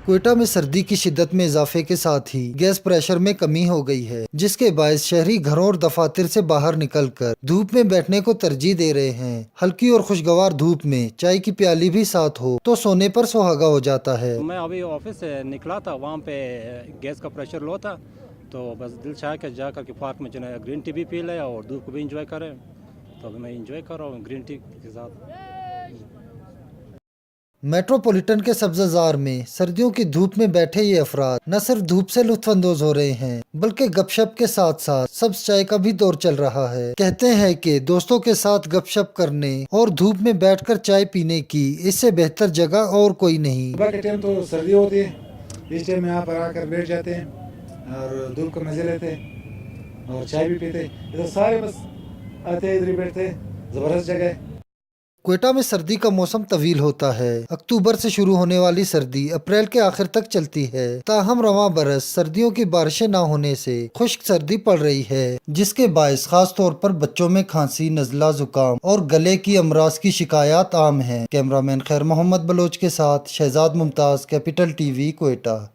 کوئٹہ میں سردی کی شدت میں اضافے کے ساتھ ہی گیس پریشر میں کمی ہو گئی ہے، جس کے باعث شہری گھروں اور دفاتر سے باہر نکل کر دھوپ میں بیٹھنے کو ترجیح دے رہے ہیں۔ ہلکی اور خوشگوار دھوپ میں چائے کی پیالی بھی ساتھ ہو تو سونے پر سہاگا ہو جاتا ہے۔ میں ابھی آفس سے نکلا تھا، وہاں پہ گیس کا پریشر لو تھا، تو بس دل چاہ کے جا کر کے پارک میں جو ہے گرین ٹی بھی پی لے اور دھوپ کو بھی انجوائے کرے، تو ابھی میں انجوائے کر رہا ہوں گرین ٹی کے ساتھ۔ میٹروپولیٹن کے سبزہ میں سردیوں کی دھوپ میں بیٹھے یہ افراد نہ صرف دھوپ سے لطف اندوز ہو رہے ہیں بلکہ گپ شپ کے ساتھ ساتھ سبز چائے کا بھی دور چل رہا ہے۔ کہتے ہیں کہ دوستوں کے ساتھ گپ شپ کرنے اور دھوپ میں بیٹھ کر چائے پینے کی اس سے بہتر جگہ اور کوئی نہیں۔ صبح کے ٹائم تو سردی ہوتی ہے، اس ٹائم یہاں پر آ کر بیٹھ جاتے ہیں اور دھوپ کا مزے لیتے ہیں اور چائے بھی پیتے ہیں۔ ادھر سارے بس آتے ہیں، ادھر ہی بیٹھتے ہیں، زبردست جگہ ہے۔ کوئٹہ میں سردی کا موسم طویل ہوتا ہے۔ اکتوبر سے شروع ہونے والی سردی اپریل کے آخر تک چلتی ہے، تاہم رواں برس سردیوں کی بارشیں نہ ہونے سے خشک سردی پڑ رہی ہے، جس کے باعث خاص طور پر بچوں میں کھانسی، نزلہ، زکام اور گلے کی امراض کی شکایات عام ہیں۔ کیمرہ مین خیر محمد بلوچ کے ساتھ شہزاد ممتاز، کیپٹل ٹی وی، کوئٹہ۔